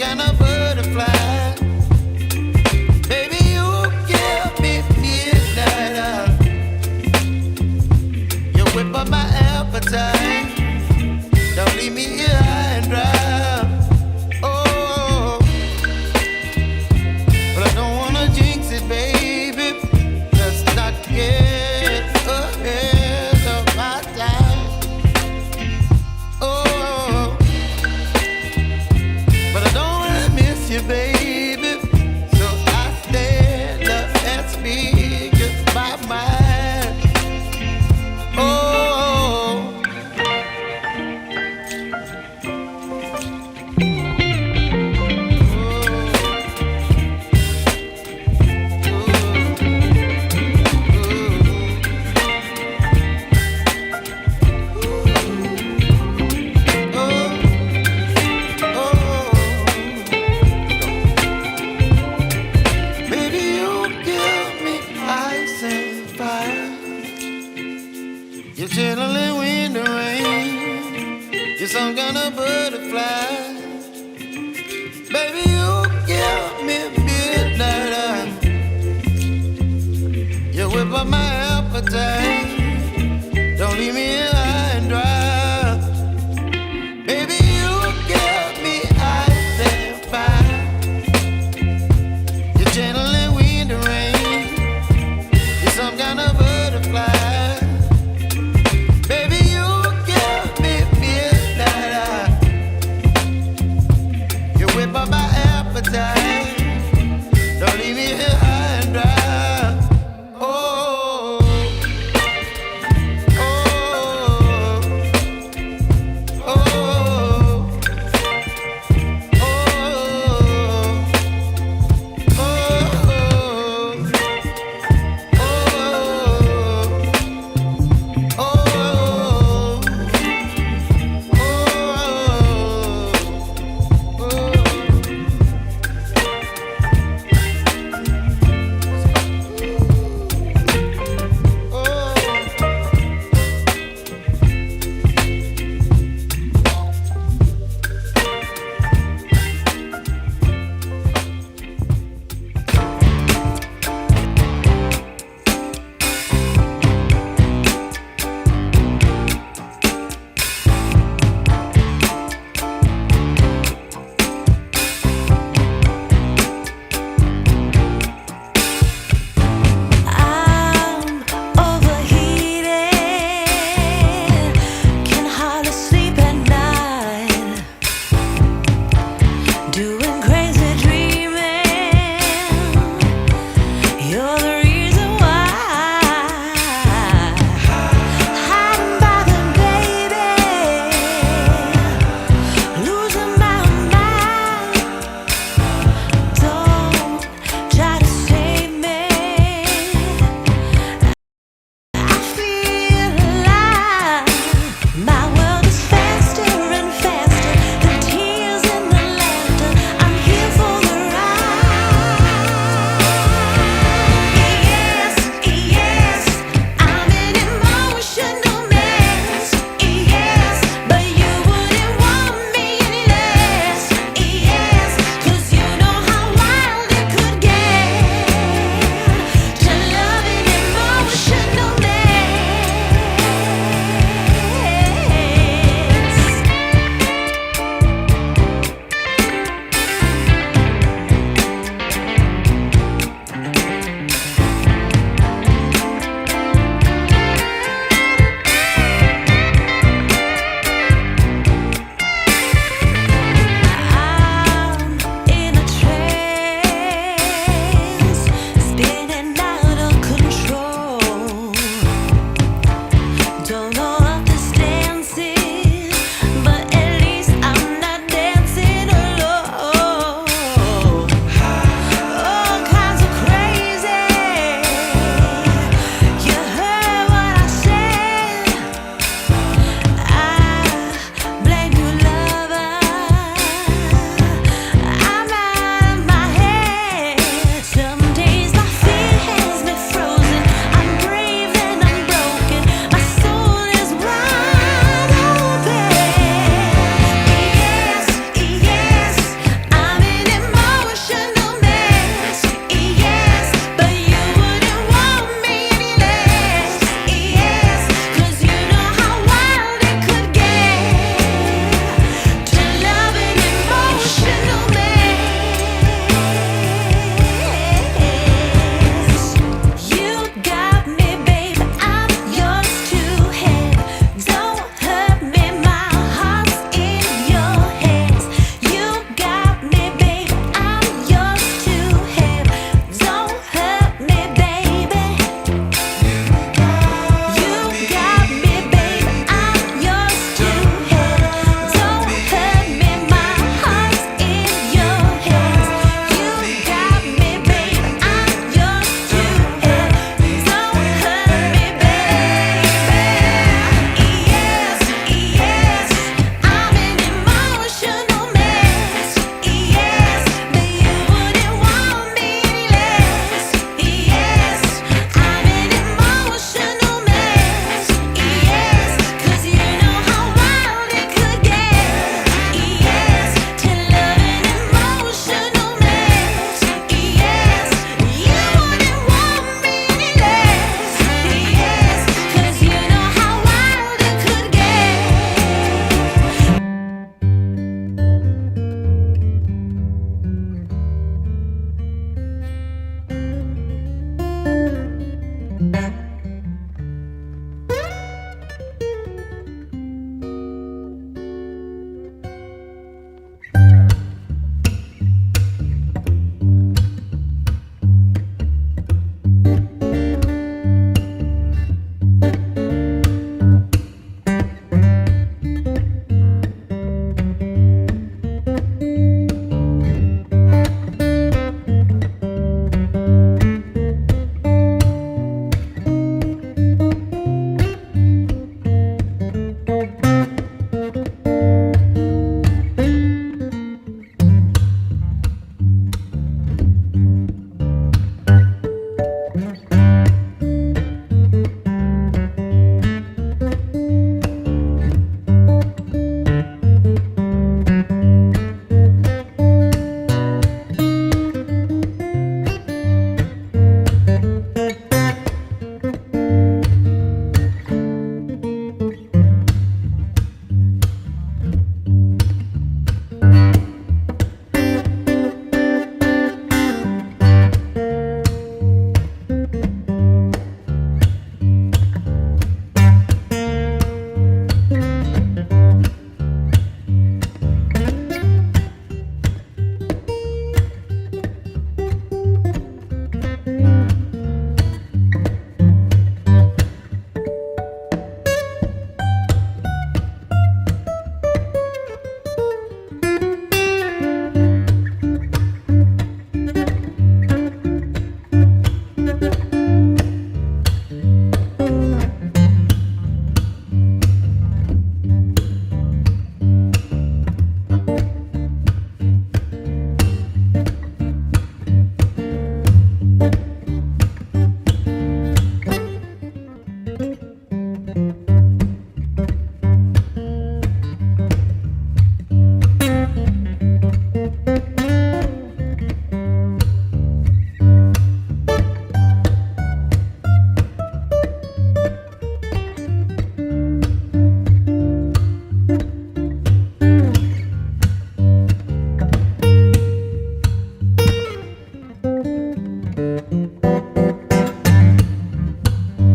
kind of butterfly. Baby, you give me midnight. You whip up my appetite. Don't leave me here high and dry. Oh, but I don't wanna jinx it, baby. Let's not get ahead of my time. Oh, but I don't wanna miss you, baby. So I stand up and speak just my mind. Oh. You're chilling in the rain. You're some kind of butterfly. Baby, you give me midnight. You whip up my appetite. Don't leave me here high and dry. Baby, you give me ice and fire. You're channeling wind and rain. You're some kind of butterfly. Whip up my appetite.